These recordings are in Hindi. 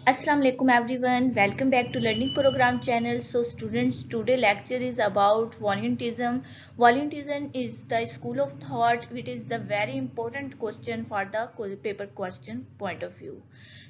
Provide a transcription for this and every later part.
Assalamu alaikum everyone, welcome back to learning program channel. So students, today lecture is about volunteerism. Volunteerism is the school of thought which is the very important question for the paper question point of view.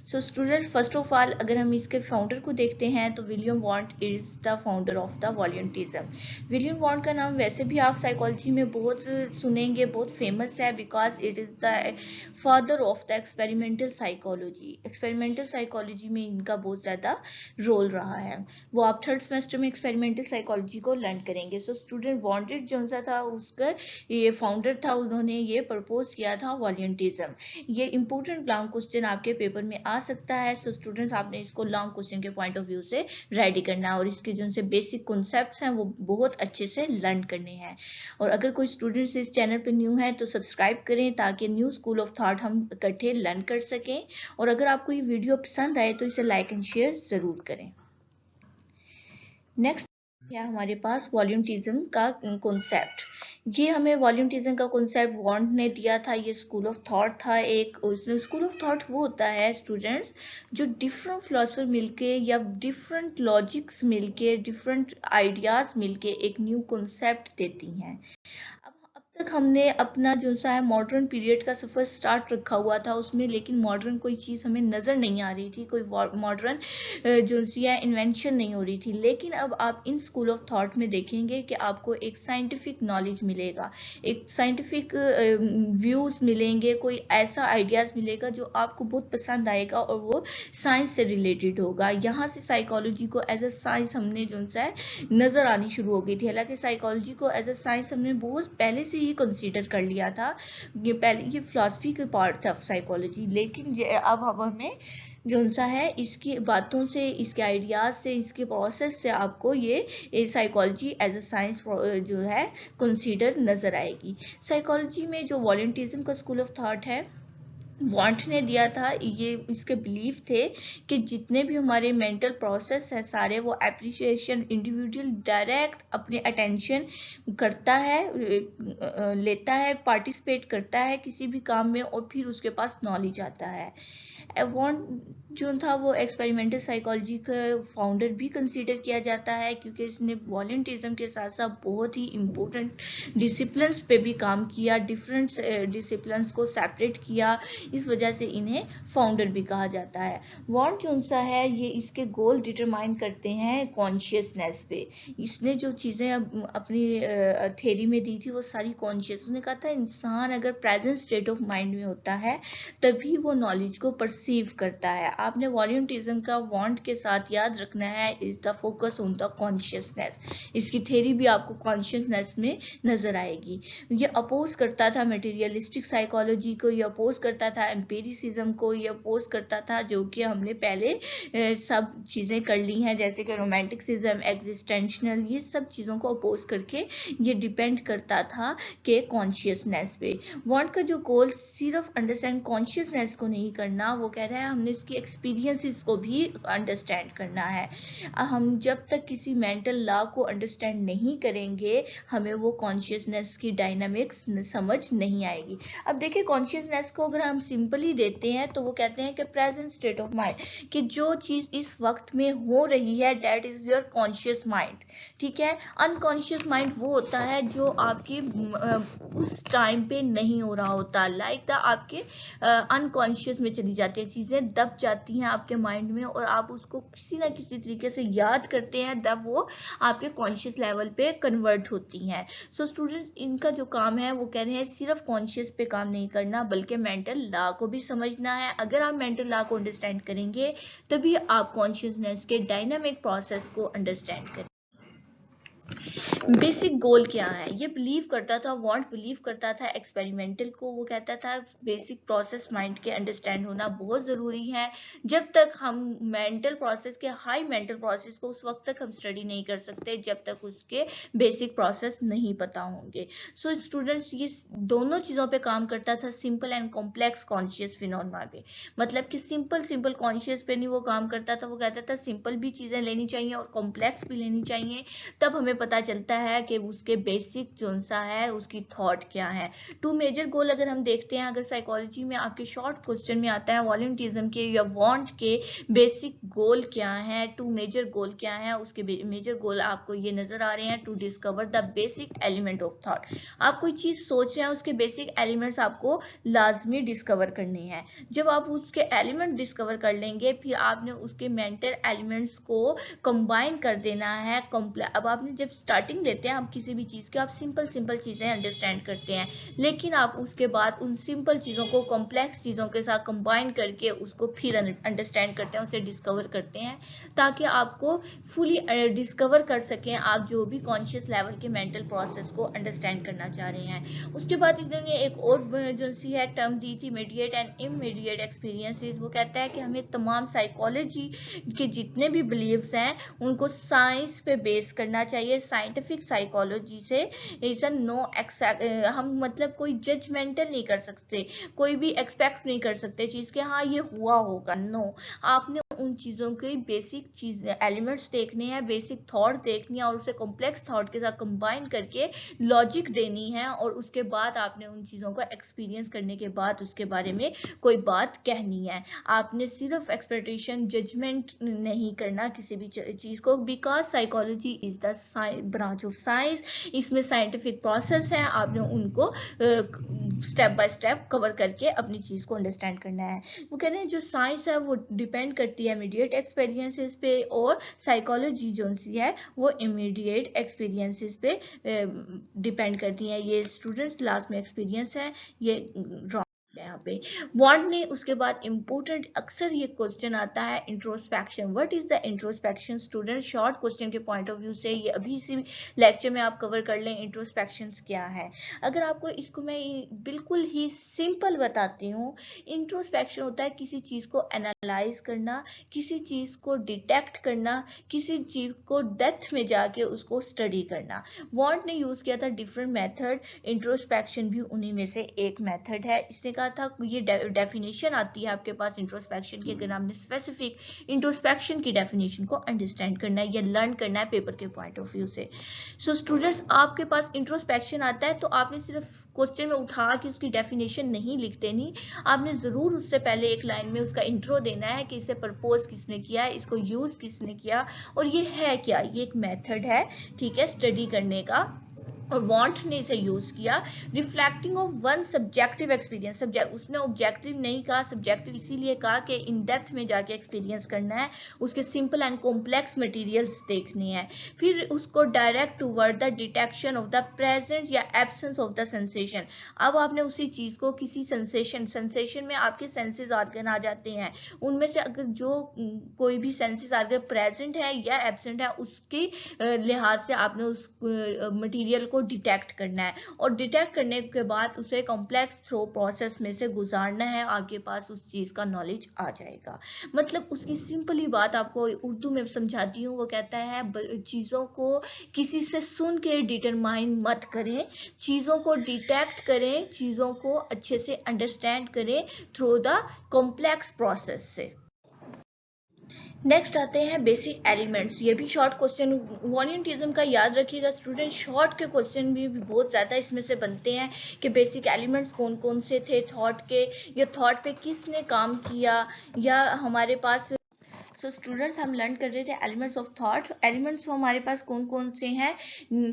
So students, first of all अगर हम इसके फाउंडर को देखते हैं तो William Wundt is the founder of the voluntarism. William Wundt का नाम वैसे भी आप साइकोलॉजी में बहुत सुनेंगे, बहुत फेमस है because it is the father of the experimental psychology. Experimental psychology में इनका बहुत ज़्यादा रोल रहा है। वो आप थर्ड सेमेस्टर में एक्सपेरिमेंटल साइकोलॉजी को लर्न करेंगे। सो स्टूडेंट वॉन्टेड जो सा था उसका ये फाउंडर था, उन्होंने ये प्रपोज किया था वॉलंटिज्म। ये इंपॉर्टेंट लॉन्ग क्वेश्चन आपके पेपर में आ सकता है। सो स्टूडेंट्स, आपने इसको लॉन्ग क्वेश्चन के पॉइंट ऑफ व्यू से रेडी करना है और इसके जो से बेसिक कॉन्सेप्ट्स हैं वो बहुत अच्छे से लर्न करने हैं। और अगर कोई स्टूडेंट्स इस चैनल पर न्यू है तो सब्सक्राइब करें ताकि न्यू स्कूल ऑफ थॉट हम इकट्ठे लर्न कर सकें। और अगर आपको ये वीडियो पसंद आए तो इसे लाइक एंड शेयर जरूर करें। नेक्स्ट है हमारे पास वॉलंटिज्म का कॉन्सेप्ट। ये हमें वॉलंटिज्म का कॉन्सेप्ट वॉन्ट ने दिया था। ये स्कूल ऑफ थॉट था एक। स्कूल ऑफ थॉट वो होता है स्टूडेंट्स जो डिफरेंट फिलोसफर मिलके या डिफरेंट लॉजिक्स मिलके, डिफरेंट आइडियाज मिलके एक न्यू कॉन्सेप्ट देती हैं। अब तक हमने अपना जो सा है मॉडर्न पीरियड का सफ़र स्टार्ट रखा हुआ था उसमें, लेकिन मॉडर्न कोई चीज़ हमें नज़र नहीं आ रही थी, कोई मॉडर्न जो सी है इन्वेंशन नहीं हो रही थी। लेकिन अब आप इन स्कूल ऑफ थॉट में देखेंगे कि आपको एक साइंटिफिक नॉलेज मिलेगा, एक साइंटिफिक व्यूज़ मिलेंगे, कोई ऐसा आइडियाज़ मिलेगा जो आपको बहुत पसंद आएगा और वो साइंस से रिलेटेड होगा। यहाँ से साइकोलॉजी को एज अ साइंस हमने जो सा है नज़र आनी शुरू हो गई थी। हालांकि साइकोलॉजी को एज अ साइंस हमने बहुत पहले से ही कंसीडर कर लिया था, ये पहले ये फिलॉसफी का पार्ट था साइकोलॉजी। लेकिन अब हमें जो सा है इसकी बातों से, इसके आइडियाज से, इसके प्रोसेस से आपको ये साइकोलॉजी एज अ साइंस जो है कंसीडर नजर आएगी। साइकोलॉजी में जो वॉलंटिज्म का स्कूल ऑफ थॉट है वॉन्ट ने दिया था, ये इसके बिलीफ थे कि जितने भी हमारे मेंटल प्रोसेस है सारे वो एप्रिसिएशन इंडिविजुअल डायरेक्ट अपने अटेंशन करता है, लेता है, पार्टिसिपेट करता है किसी भी काम में और फिर उसके पास नॉलेज आता है। वॉन्ट जो था वो एक्सपेरिमेंटल साइकोलॉजी का फाउंडर भी कंसीडर किया जाता है क्योंकि इसने वॉलंटिज्म के साथ साथ बहुत ही इम्पोर्टेंट डिसिप्लिन्स पे भी काम किया, डिफरेंट डिसिप्लिन्स को सेपरेट किया, इस वजह से इन्हें फाउंडर भी कहा जाता है। वॉन्ट जो सा है ये इसके गोल डिटरमाइन करते हैं कॉन्शियसनेस पे। इसने जो चीज़ें अपनी थ्योरी में दी थी वो सारी कॉन्शियस, उसने कहा था इंसान अगर प्रेजेंट स्टेट ऑफ माइंड में होता है तभी वो नॉलेज को परसीव करता है। आपने वॉलंटिज्म का वॉन्ट के साथ याद रखना है is the focus on the consciousness. इसकी थ्योरी भी आपको कॉन्शियसनेस में नजर आएगी। ये अपोज करता था मटेरियलिस्टिक साइकोलॉजी को, ये अपोज करता था एम्पिरिसिज्म को, ये अपोज करता था जो कि हमने पहले सब चीज़ें कर ली हैं जैसे कि रोमांटिसिज्म, एग्जिस्टेंशनल, ये सब चीज़ों को अपोज करके ये डिपेंड करता था कि कॉन्शियसनेस पे। वॉन्ट का जो गोल सिर्फ अंडरस्टैंड कॉन्शियसनेस को नहीं करना, वो कह रहा है हमने इसकी एक्सपीरियंसेस को भी अंडरस्टैंड करना है। हम जब तक किसी मेंटल लॉ को अंडरस्टैंड नहीं करेंगे हमें वो कॉन्शियसनेस की डायनामिक्स समझ नहीं आएगी। अब देखिए कॉन्शियसनेस को अगर हम सिंपली देते हैं तो वो कहते हैं कि प्रेजेंट स्टेट ऑफ माइंड, कि जो चीज़ इस वक्त में हो रही है that is your conscious mind. ठीक है, अनकॉन्शियस माइंड वो होता है जो आपकी उस टाइम पे नहीं हो रहा होता, लाइक द आपके अनकॉन्शियस में चली जाती है, चीज़ें दब जाती हैं आपके माइंड में और आप उसको किसी ना किसी तरीके से याद करते हैं, तब वो आपके कॉन्शियस लेवल पे कन्वर्ट होती हैं। सो स्टूडेंट्स, इनका जो काम है वो कह रहे हैं सिर्फ कॉन्शियस पे काम नहीं करना बल्कि मेंटल लॉ को भी समझना है। अगर आप मेंटल लॉ को अंडरस्टैंड करेंगे तभी आप कॉन्शियसनेस के डायनामिक प्रोसेस को अंडरस्टैंड करेंगे। बेसिक गोल क्या है, ये बिलीव करता था, वॉन्ट बिलीव करता था एक्सपेरिमेंटल को। वो कहता था बेसिक प्रोसेस माइंड के अंडरस्टैंड होना बहुत ज़रूरी है। जब तक हम मेंटल प्रोसेस के, हाई मेंटल प्रोसेस को, उस वक्त तक हम स्टडी नहीं कर सकते जब तक उसके बेसिक प्रोसेस नहीं पता होंगे। सो स्टूडेंट्स, ये दोनों चीज़ों पे काम करता था, simple and complex conscious phenomena पे। मतलब कि सिंपल कॉन्शियस पे नहीं वो काम करता था, वो कहता था सिंपल भी चीज़ें लेनी चाहिए और कॉम्प्लेक्स भी लेनी चाहिए, तब हमें पता चलता करता है कि उसके बेसिक जो सा है उसकी थॉट क्या है। टू मेजर गोल अगर हम देखते हैं, अगर साइकोलॉजी में आपके शॉर्ट क्वेश्चन में आता है वॉलंटिज्म के या वांट के बेसिक गोल क्या है, टू मेजर गोल क्या है, उसके मेजर गोल आपको ये नजर आ रहे हैं। To discover the basic element of thought, आप कोई चीज सोच रहे हैं उसके बेसिक एलिमेंट्स आपको लाजमी डिस्कवर करने हैं। जब आप उसके एलिमेंट डिस्कवर कर लेंगे फिर आपने उसके मेंटल एलिमेंट्स को कंबाइन कर देना है। अब आपने जब स्टार्टिंग देते हैं आप किसी भी चीज के, आप सिंपल सिंपल चीजें अंडरस्टैंड करते हैं, लेकिन आप उसके बाद उन सिंपल चीजों को कॉम्प्लेक्स चीजों के साथ कंबाइन करके उसको फिर अंडरस्टैंड करते हैं, उसे डिस्कवर करते हैं, ताकि आपको फुली डिस्कवर कर सकें आप जो भी कॉन्शियस लेवल के मेंटल प्रोसेस को अंडरस्टैंड करना चाह रहे हैं। उसके बाद इन्होंने एक और जो सी है टर्म दी थी, इमीडिएट एंड इमीडिएट एक्सपीरियंसेस। वो कहता है कि हमें तमाम साइकोलॉजी के जितने भी बिलीव्स हैं उनको साइंस पे बेस करना चाहिए, साइंटिफिक साइकोलॉजी से। नो हम मतलब कोई जजमेंटल नहीं कर सकते, कोई भी एक्सपेक्ट नहीं कर सकते चीज के हाँ ये हुआ होगा। नो, आपने उन चीजों के बेसिक चीज एलिमेंट्स देखने हैं, बेसिक थॉट देखनी है और उसे कॉम्प्लेक्स थॉट के साथ कंबाइन करके लॉजिक देनी है, और उसके बाद आपने उन चीजों को एक्सपीरियंस करने के बाद उसके बारे में कोई बात कहनी है। आपने सिर्फ एक्सपेक्टेशन जजमेंट नहीं करना किसी भी चीज को, because psychology is the branch of science, इसमें साइंटिफिक प्रोसेस है, आपने उनको स्टेप बाय स्टेप कवर करके अपनी चीज को अंडरस्टैंड करना है। वो कहते हैं जो साइंस है वो डिपेंड करती है इमीडिएट एक्सपीरियंसेस पे, और साइकोलॉजी जो सी है वो इमीडिएट एक्सपीरियंसेस पे डिपेंड करती है। ये स्टूडेंट्स लास्ट में एक्सपीरियंस है ये यहाँ पे वांट ने। उसके बाद इंपोर्टेंट अक्सर ये क्वेश्चन आता है introspection. What is the introspection student, short question के पॉइंट ऑफ व्यू से ये अभी इसी लेक्चर में आप कवर कर लें इंट्रोस्पेक्शन क्या है। अगर आपको इसको मैं बिल्कुल ही सिंपल बताती हूँ, इंट्रोस्पेक्शन होता है किसी चीज को एनालाइज करना, किसी चीज को डिटेक्ट करना, किसी चीज को डेप्थ में जाके उसको स्टडी करना। वांट ने यूज किया था डिफरेंट मेथड, इंट्रोस्पेक्शन भी उन्हीं में से एक मेथड है। इसने कहा था ये डेफिनेशन आती है आपके पास इंट्रोस्पेक्शन की, अगर आपने स्पेसिफिक इंट्रोस्पेक्शन की डेफिनेशन को अंडरस्टैंड करना है या लर्न करना है पेपर के पॉइंट ऑफ व्यू से। सो स्टूडेंट्स आपके पास इंट्रोस्पेक्शन आता है तो आपने सिर्फ क्वेश्चन में उठा के उसकी डेफिनेशन नहीं लिख देनी, आपने जरूर उससे पहले एक लाइन में उसका इंट्रो देना है कि इसे प्रपोज किसने किया, इसको यूज किसने किया और ये है क्या। ये एक मेथड है, ठीक है, स्टडी करने का, और वांट ने इसे यूज किया। Reflecting of one subjective experience, उसने ऑब्जेक्टिव नहीं कहा, सब्जेक्टिव इसीलिए कहा कि इन डेप्थ में जाके एक्सपीरियंस करना है, उसके सिंपल एंड कॉम्प्लेक्स मटेरियल्स देखने हैं। फिर उसको direct toward the detection of the presence या एब्सेंस ऑफ द सेंसेशन। अब आपने उसी चीज को किसी सेंसेशन में आपके सेंसेस ऑर्गन आ जाते हैं, उनमें से अगर जो कोई भी सेंसेस ऑर्गन प्रेजेंट है या एब्सेंट है उसके लिहाज से आपने उस मटेरियल को डिटेक्ट करना है, और डिटेक्ट करने के बाद उसे कॉम्प्लेक्स थ्रो प्रोसेस में से गुजारना है, आपके पास उस चीज का नॉलेज आ जाएगा। मतलब उसकी सिंपल ही बात आपको उर्दू में समझाती हूँ। वो कहता है चीजों को किसी से सुन के डिटरमाइन मत करें, चीजों को डिटेक्ट करें, चीजों को अच्छे से अंडरस्टैंड करें थ्रू द कॉम्प्लेक्स प्रोसेस से। नेक्स्ट आते हैं बेसिक एलिमेंट्स। ये भी शॉर्ट क्वेश्चन वॉलंटिज्म का याद रखिएगा स्टूडेंट, शॉर्ट के क्वेश्चन भी बहुत ज़्यादा इसमें से बनते हैं कि बेसिक एलिमेंट्स कौन कौन से थे थॉट के, या थॉट पे किसने काम किया, या हमारे पास सो स्टूडेंट्स हम लर्न कर रहे the elements of thought. Elements हमारे पास कौन कौन से हैं,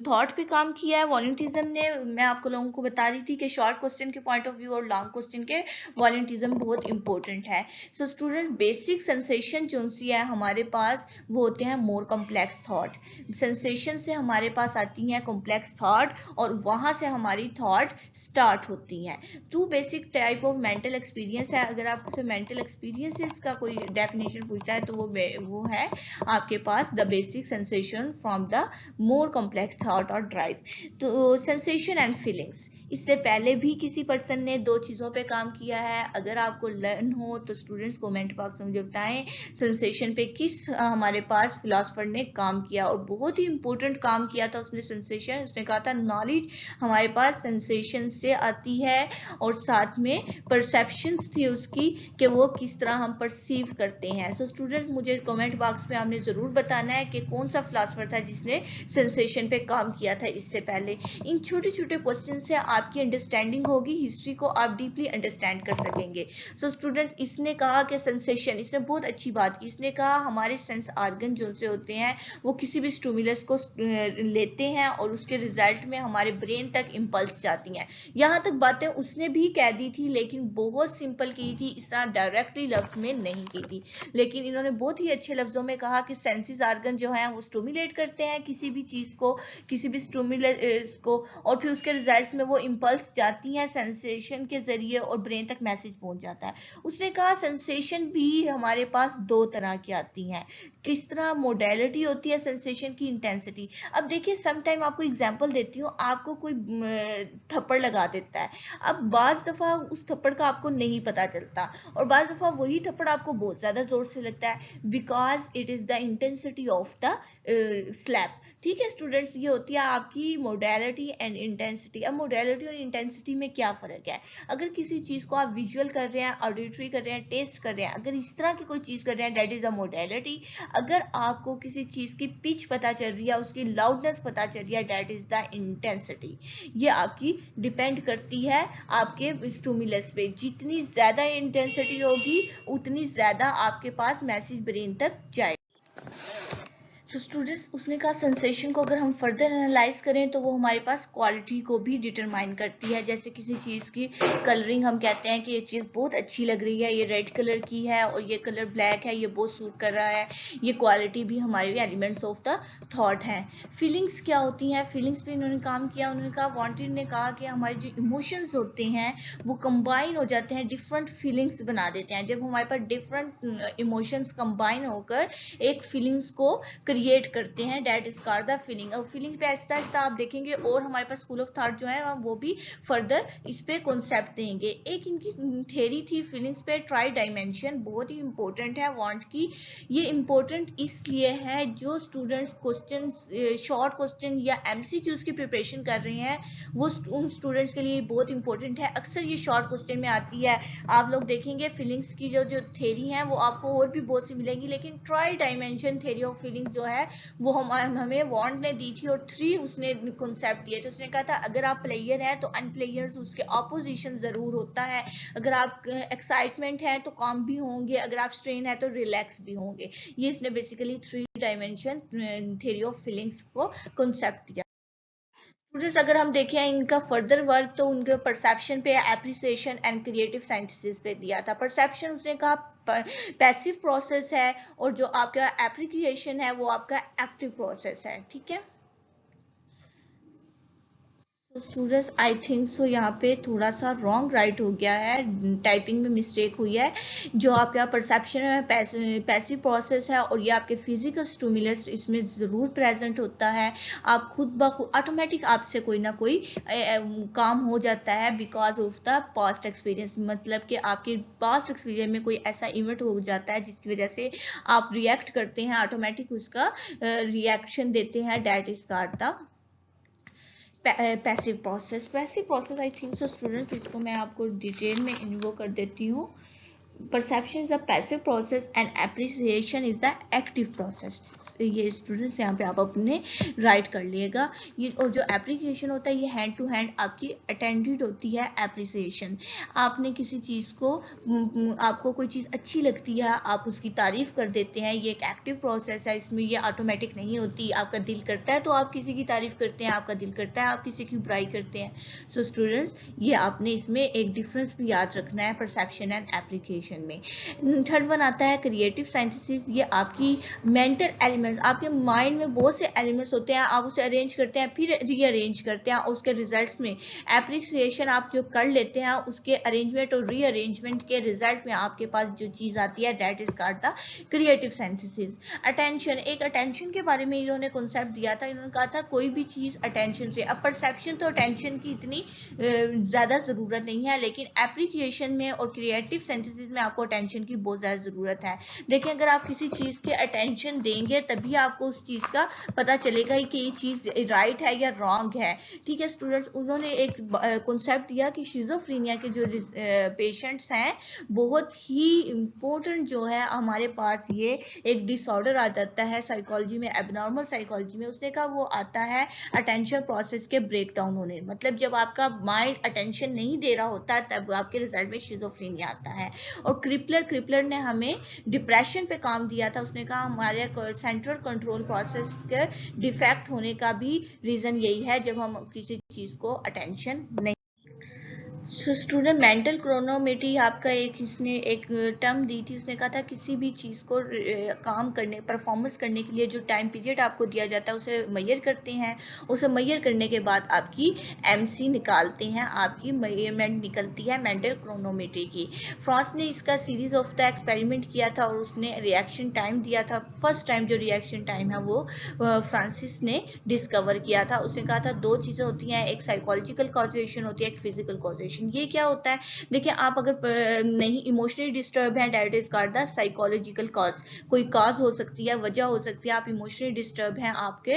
थॉट पे काम किया है वॉलंटिज्म ने। मैं आपको लोगों को बता रही थी कि शॉर्ट क्वेश्चन के पॉइंट ऑफ व्यू और लॉन्ग क्वेश्चन के वॉलंटिज्म बहुत इंपॉर्टेंट है। सो स्टूडेंट बेसिक सेंसेशन जो सी है हमारे पास वो होते हैं मोर कॉम्प्लेक्स थॉट। सेंसेशन से हमारे पास आती हैं कॉम्प्लेक्स थॉट और वहां से हमारी थॉट स्टार्ट होती हैं। Two basic type of mental experience है। अगर आपसे मेंटल एक्सपीरियंसेस का कोई डेफिनेशन पूछता है तो वो है आपके पास the basic sensation from the more complex thought और ड्राइव। तो सेंसेशन एंड फीलिंग्स, इससे पहले भी किसी पर्सन ने दो चीजों पे काम किया है, अगर आपको लर्न हो तो स्टूडेंट्स कमेंट बॉक्स में मुझे बताएं सेंसेशन पे किस हमारे पास फिलोसफर ने काम किया, और बहुत ही इंपॉर्टेंट काम किया था उसने सेंसेशन। उसने कहा था नॉलेज हमारे पास सेंसेशन से आती है, और साथ में परसेप्शंस थी उसकी कि वो किस तरह हम परसीव करते हैं। सो स्टूडेंट स्टूडेंट्स मुझे कमेंट बॉक्स में आपने ज़रूर बताना है कि कौन सा फिलासफर था जिसने सेंसेशन पे काम किया था इससे पहले। इन छोटे छोटे क्वेश्चन से आपकी अंडरस्टैंडिंग होगी, हिस्ट्री को आप डीपली अंडरस्टैंड कर सकेंगे। सो स्टूडेंट्स, इसने कहा कि सेंसेशन, इसने बहुत अच्छी बात की। इसने कहा हमारे सेंस आर्गन जो से होते हैं वो किसी भी स्टिमुलस को लेते हैं और उसके रिजल्ट में हमारे ब्रेन तक इम्पल्स जाती हैं। यहाँ तक बातें उसने भी कह दी थी, लेकिन बहुत सिंपल की थी, इस तरह डायरेक्टली लफ्ज में नहीं की थी। लेकिन इन्होंने बहुत ही अच्छे लफ्जों में कहा कि सेंसेस आर्गन जो है वो स्टिमुलेट करते हैं किसी भी चीज को, किसी भी स्टिमुलस को, और फिर उसके रिजल्ट में वो इम्पल्स जाती हैं सेंसेशन के जरिए और ब्रेन तक मैसेज पहुंच जाता है। उसने कहा सेंसेशन भी हमारे पास दो तरह की आती हैं। किस तरह? मोडेलिटी होती है सेंसेशन की, इंटेंसिटी। अब देखिए, सम टाइम आपको एग्जांपल देती हूँ, आपको कोई थप्पड़ लगा देता है। अब बाज दफा उस थप्पड़ का आपको नहीं पता चलता और बाज दफा वही थप्पड़ आपको बहुत ज्यादा जोर से लगता है, because it is the intensity of the slap. ठीक है स्टूडेंट्स, ये होती है आपकी मोडेलिटी एंड इंटेंसिटी। अब मोडेलिटी और इंटेंसिटी में क्या फर्क है? अगर किसी चीज को आप विजुअल कर रहे हैं, ऑडिटरी कर रहे हैं, टेस्ट कर रहे हैं, अगर इस तरह की कोई चीज कर रहे हैं, दैट इज अ मोडेलिटी। अगर आपको किसी चीज की पिच पता चल रही है, उसकी लाउडनेस पता चल रही है, दैट इज द इंटेंसिटी। ये आपकी डिपेंड करती है आपके स्टिमुलस पे। जितनी ज्यादा इंटेंसिटी होगी उतनी ज्यादा आपके पास मैसेज ब्रेन तक जाएगा। तो स्टूडेंट्स, उसने कहा सेंसेशन को अगर हम फर्दर एनालाइज करें तो वो हमारे पास क्वालिटी को भी डिटरमाइन करती है। जैसे किसी चीज़ की कलरिंग, हम कहते हैं कि ये चीज़ बहुत अच्छी लग रही है, ये रेड कलर की है और ये कलर ब्लैक है, ये बहुत सूट कर रहा है। ये क्वालिटी भी हमारे एलिमेंट्स ऑफ द थॉट हैं। फीलिंग्स क्या होती हैं? फीलिंग्स पे इन्होंने काम किया। उन्होंने कहा, वांटेड ने कहा कि हमारे जो इमोशंस होते हैं वो कंबाइन हो जाते हैं, डिफरेंट फीलिंग्स बना देते हैं। जब हमारे पास डिफरेंट इमोशंस कंबाइन होकर एक फीलिंग्स को क्रिएट करते हैं, that is called the feeling. और फीलिंग पे आहिस्ता आहिस्ता आप देखेंगे और हमारे पास स्कूल ऑफ थॉट जो है वो भी फर्दर इस पे कॉन्सेप्ट देंगे। एक इनकी थ्योरी थी फीलिंग्स पे, ट्राई डायमेंशन, बहुत ही इंपॉर्टेंट है वांट की। ये इंपॉर्टेंट इसलिए है जो स्टूडेंट्स क्वेश्चन, शॉर्ट क्वेश्चन या एमसीक्यूज की प्रिपरेशन कर रहे हैं, वो उन स्टूडेंट्स के लिए बहुत इंपॉर्टेंट है। अक्सर ये शॉर्ट क्वेश्चन में आती है। आप लोग देखेंगे फीलिंग्स की जो थ्योरी है वो आपको और भी बहुत सी मिलेंगी, लेकिन try dimension theory of feeling जो है वो हमें वांट ने दी थी और 3 उसने कॉन्सेप्ट दिए थे। उसने कहा था अगर आप प्लेयर हैं तो अनप्लेयर्स उसके ऑपोजिशन जरूर होता है। अगर आप एक्साइटमेंट है तो काम भी होंगे, अगर आप स्ट्रेन है तो रिलैक्स भी होंगे। ये इसने basically 3 dimension theory of feelings को कॉन्सेप्ट दिया। स्टूडेंट्स, अगर हम देखें इनका फर्दर वर्क तो उनके परसेप्शन पे, एप्रिसिएशन एंड क्रिएटिव साइंसिस पे दिया था। परसेप्शन उसने कहा पैसिव प्रोसेस है और जो आपका एप्रिसिएशन है वो आपका एक्टिव प्रोसेस है। ठीक है स्टूडेंट्स, आई थिंक सो यहाँ पे थोड़ा सा रॉन्ग राइट हो गया है, टाइपिंग में मिस्टेक हुई है। जो आपका परसेप्शन है पैसिव प्रोसेस है और ये आपके फिजिकल स्टिमुलस इसमें ज़रूर प्रेजेंट होता है। आप खुद ब खुद ऑटोमेटिक आपसे कोई ना कोई काम हो जाता है because of the past experience. मतलब कि आपके पास्ट एक्सपीरियंस में कोई ऐसा इवेंट हो जाता है जिसकी वजह से आप रिएक्ट करते हैं, ऑटोमेटिक उसका रिएक्शन देते हैं, that is called the passive process. I think so students, इसको मैं आपको डिटेल में इन्वो कर देती हूँ। Perception is the passive process and appreciation is the active process. ये स्टूडेंट्स यहाँ पे आप अपने राइट कर लिएगा। ये और जो एप्रिसिएशन होता है ये हैंड टू हैंड आपकी अटेंडेड होती है। एप्रिसिएशन, आपने किसी चीज़ को, आपको कोई चीज़ अच्छी लगती है, आप उसकी तारीफ कर देते हैं, ये एक एक्टिव प्रोसेस है। इसमें ये ऑटोमेटिक नहीं होती। आपका दिल करता है तो आप किसी की तारीफ करते हैं, आपका दिल करता है आप किसी की बुराई करते हैं। सो स्टूडेंट्स, ये आपने इसमें एक डिफरेंस भी याद रखना है परसेप्शन एंड एप्लीकेशन में। थर्ड वन आता है क्रिएटिव साइंसिस। ये आपकी मेंटल एलिमेंट्स, आपके माइंड में बहुत से एलिमेंट्स होते हैं, आप उसे अरेंज करते हैं फिर रीअरेंज करते हैं और उसके रिजल्ट्स में एप्रिसिएशन आप जो कर लेते हैं उसके अरेंजमेंट और रीअरेंजमेंट के रिजल्ट में आपके पास जो चीज़ आती है that is called the creative sciences. Attention, एक अटेंशन के बारे में इन्होंने कॉन्सेप्ट दिया था। इन्होंने कहा था कोई भी चीज़ अटेंशन से, अब परसेप्शन तो अटेंशन की इतनी ज़्यादा ज़रूरत नहीं है, लेकिन एप्रिसिएशन में और क्रिएटिव साइंसिस में आपको अटेंशन की बहुत ज़्यादा ज़रूरत है। देखिए, अगर आप किसी चीज़ के अटेंशन देंगे तभी आपको उस चीज़ का पता चलेगा कि ये चीज़ राइट है या रॉन्ग है। ठीक है स्टूडेंट्स, उन्होंने एक कॉन्सेप्ट दिया कि शिजोफ्रेनिया के जो पेशेंट्स हैं बहुत ही इम्पोर्टेंट जो है हमारे पास ये एक डिसऑर्डर आ जाता है साइकोलॉजी में, एबनॉर्मल साइकोलॉजी में। उसने कहा वो आता है अटेंशन प्रोसेस के ब्रेक डाउन होने, मतलब जब आपका माइंड अटेंशन नहीं दे रहा होता तब आपके रिजल्ट में शिजोफ्रेनिया आता है। और क्रिपलर ने हमें डिप्रेशन पे काम दिया था। उसने कहा हमारे सेंट्रल कंट्रोल प्रोसेस के डिफेक्ट होने का भी रीजन यही है जब हम किसी चीज को अटेंशन नहीं। स्टूडेंट मेंटल क्रोनोमेट्री आपका इसने एक टर्म दी थी। उसने कहा था किसी भी चीज़ को काम करने, परफॉर्मेंस करने के लिए जो टाइम पीरियड आपको दिया जाता है उसे मैयर करते हैं। उसे मैयर करने के बाद आपकी एमसी निकालते हैं, आपकी मेजरमेंट निकलती है मेंटल क्रोनोमेट्री की। फ्रांस ने इसका सीरीज ऑफ द एक्सपेरिमेंट किया था और उसने रिएक्शन टाइम दिया था। फर्स्ट टाइम जो रिएक्शन टाइम है वो फ्रांसिस ने डिस्कवर किया था। उसने कहा था दो चीज़ें होती हैं, एक साइकोलॉजिकल कॉजेशन होती है, एक फिजिकल कॉजेशन। ये क्या होता है? देखिए, आप अगर नहीं इमोशनली डिस्टर्ब हैं, that is called the psychological cause. कोई कॉज हो सकती है, वजह हो सकती है, आप इमोशनली डिस्टर्ब हैं, आपके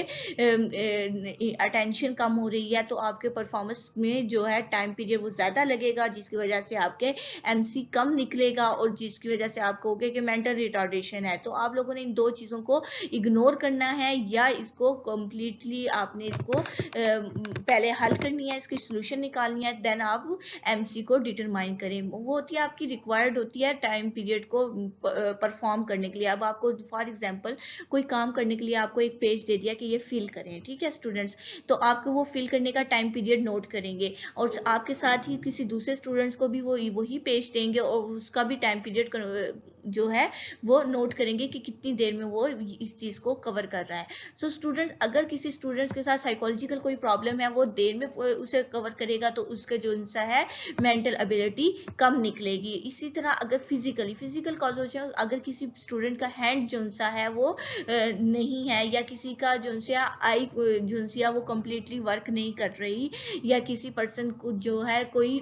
अटेंशन कम हो रही है, तो आपके परफॉर्मेंस में जो है टाइम पीरियड वो ज़्यादा लगेगा, जिसकी वजह से आपके एमसी कम निकलेगा और जिसकी वजह से आप कहोगे कि मेंटल रिटार्डेशन है। तो आप लोगों ने इन दो चीज़ों को इग्नोर करना है या इसको कम्प्लीटली आपने इसको पहले हल करनी है, इसकी सोल्यूशन निकालनी है, देन आप एमसी को डिटरमाइन करें। वो होती है आपकी रिक्वायर्ड होती है टाइम पीरियड को परफॉर्म करने के लिए। अब आपको फॉर एग्जांपल कोई काम करने के लिए आपको एक पेज दे दिया कि ये फिल करें, ठीक है स्टूडेंट्स, तो आपको वो फिल करने का टाइम पीरियड नोट करेंगे और आपके साथ ही किसी दूसरे स्टूडेंट्स को भी वो वही पेज देंगे और उसका भी टाइम पीरियड जो है वो नोट करेंगे कि कितनी देर में वो इस चीज़ को कवर कर रहा है। सो स्टूडेंट्स, अगर किसी स्टूडेंट्स के साथ साइकोलॉजिकल कोई प्रॉब्लम है, वो देर में उसे कवर करेगा तो उसका जो सा है मेंटल एबिलिटी कम निकलेगी। इसी तरह अगर फिजिकल कॉज, अगर किसी स्टूडेंट का हैंड जो सा है वो नहीं है, या किसी का जो सा आई जो सा वो कम्प्लीटली वर्क नहीं कर रही, या किसी पर्सन को जो है कोई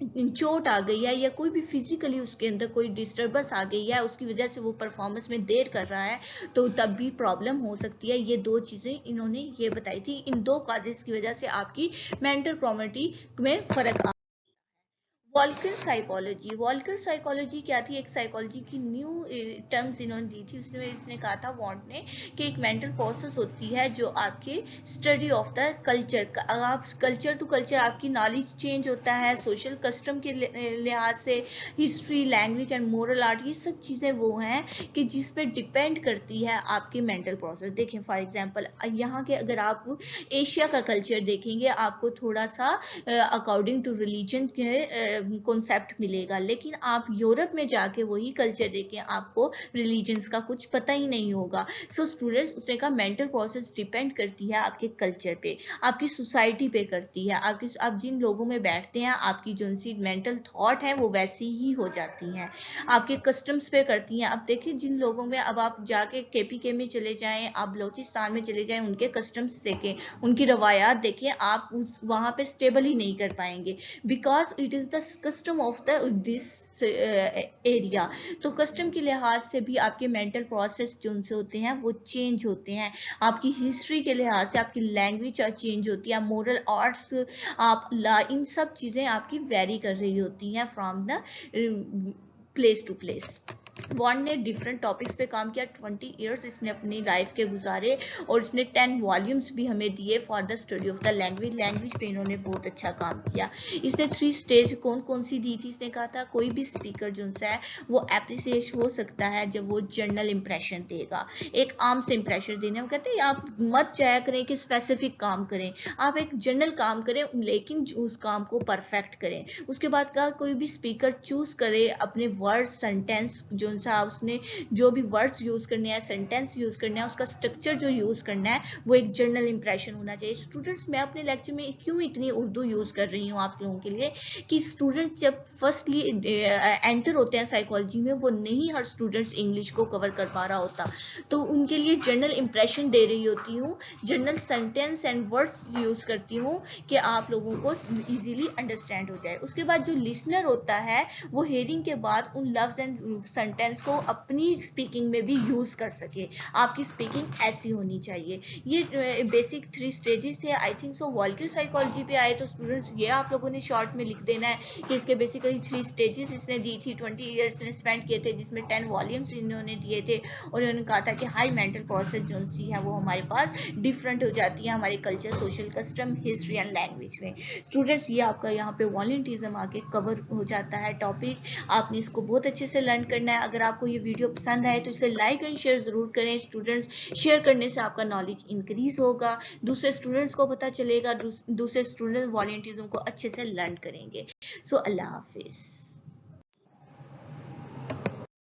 चोट आ गई है, या कोई भी फिजिकली उसके अंदर कोई डिस्टर्बेंस आ गई है, उसकी वजह से वो परफॉर्मेंस में देर कर रहा है, तो तब भी प्रॉब्लम हो सकती है। ये दो चीज़ें इन्होंने ये बताई थी, इन दो काजेस की वजह से आपकी मेंटल प्रॉपर्टी में फर्क। वॉल्कर साइकोलॉजी क्या थी? एक साइकोलॉजी की न्यू टर्म्स इन्होंने दी थी। उसमें इसने कहा था वॉन्ट ने कि एक मेंटल प्रोसेस होती है जो आपके स्टडी ऑफ द कल्चर, आप कल्चर टू कल्चर आपकी नॉलेज चेंज होता है, सोशल कस्टम के लिहाज से, history, language and moral art, ये सब चीज़ें वो हैं कि जिस पे डिपेंड करती है आपकी मेंटल प्रोसेस। देखें फॉर एग्जांपल यहाँ के अगर आप एशिया का कल्चर देखेंगे, आपको थोड़ा सा अकॉर्डिंग टू रिलीजन के कॉन्सेप्ट मिलेगा, लेकिन आप यूरोप में जाके वही कल्चर देखें, आपको रिलीजन्स का कुछ पता ही नहीं होगा। सो स्टूडेंट्स, उसने कहा मेंटल प्रोसेस डिपेंड करती है आपके कल्चर पे, आपकी सोसाइटी पे करती है, आपकी आप जिन लोगों में बैठते हैं आपकी जो सी मेंटल थॉट है वो वैसी ही हो जाती हैं, आपके कस्टम्स पे करती हैं। अब देखिए जिन लोगों में, अब आप जाके केपीके में चले जाएं, आप बलोचिस्तान में चले जाएं, उनके कस्टम्स देखें, उनकी रवायात देखें, आप वहाँ पे स्टेबल ही नहीं कर पाएंगे, because it is the custom of the this area. तो कस्टम के लिहाज से भी आपके मेंटल प्रोसेस जो उनसे होते हैं वो चेंज होते हैं, आपकी हिस्ट्री के लिहाज से आपकी लैंग्वेज चेंज होती है, मोरल आर्ट्स, आप इन सब चीज़ें आपकी वेरी कर रही होती हैं from the place to place. Wundt ने डिफरेंट टॉपिक्स पे काम किया, 20 इयर्स इसने अपनी लाइफ के गुजारे और इसने 10 वॉल्यूम्स भी हमें दिए for the study of the language पे इन्होंने बहुत अच्छा काम किया। इसने 3 स्टेज कौन कौन सी दी थी? इसने कहा था कोई भी स्पीकर जो है वो अप्रिसिएट हो सकता है जब वो जनरल इंप्रेशन देगा, एक आम से इंप्रेशन देने। वो कहते हैं आप मत चाया करें कि स्पेसिफिक काम करें, आप एक जनरल काम करें लेकिन उस काम को परफेक्ट करें। उसके बाद कहा कोई भी स्पीकर चूज करे अपने वर्ड सेंटेंस जो सा उसने जो भी वर्ड्स यूज करने हैं, सेंटेंस यूज करना है, उसका स्ट्रक्चर जो यूज करना है वो एक जनरल इंप्रेशन होना चाहिए। स्टूडेंट्स, मैं अपने लेक्चर में क्यों इतनी उर्दू यूज कर रही हूँ आप लोगों के लिए कि स्टूडेंट्स जब फर्स्टली एंटर होते हैं साइकोलॉजी में, वो नहीं हर स्टूडेंट्स इंग्लिश को कवर कर पा रहा होता, तो उनके लिए जनरल इंप्रेशन दे रही होती हूँ, general sentence and words use करती हूँ कि आप लोगों को इजीली अंडरस्टैंड हो जाए। उसके बाद जो लिसनर होता है वो हेयरिंग के बाद उन लफ्ज एंड सेंटेंस सेंटेंस को अपनी स्पीकिंग में भी यूज कर सके। आपकी स्पीकिंग ऐसी होनी चाहिए। ये बेसिक 3 स्टेजेस थे। I think so vulgar psychology पे आए तो स्टूडेंट्स ये आप लोगों ने शॉर्ट में लिख देना है कि इसके बेसिकली 3 स्टेजेस इसने दी थी। 20 ईयर्स ने स्पेंड किए थे, जिसमें 10 वॉल्यूम्स इन्होंने दिए थे, और इन्होंने कहा था कि हाई मेंटल प्रोसेस जो है वो हमारे पास डिफरेंट हो जाती है हमारे culture, social custom, history and language में। स्टूडेंट्स ये आपका यहाँ पे वॉलंटिज्म आके कवर हो जाता है टॉपिक। आपने इसको बहुत अच्छे से लर्न करना है। अगर आपको ये वीडियो पसंद आए तो इसे लाइक एंड शेयर जरूर करें। स्टूडेंट्स, शेयर करने से आपका नॉलेज इंक्रीज होगा, दूसरे स्टूडेंट्स को पता चलेगा, दूसरे स्टूडेंट वॉलंटिज्म को अच्छे से लर्न करेंगे। सो अल्लाह हाफिज।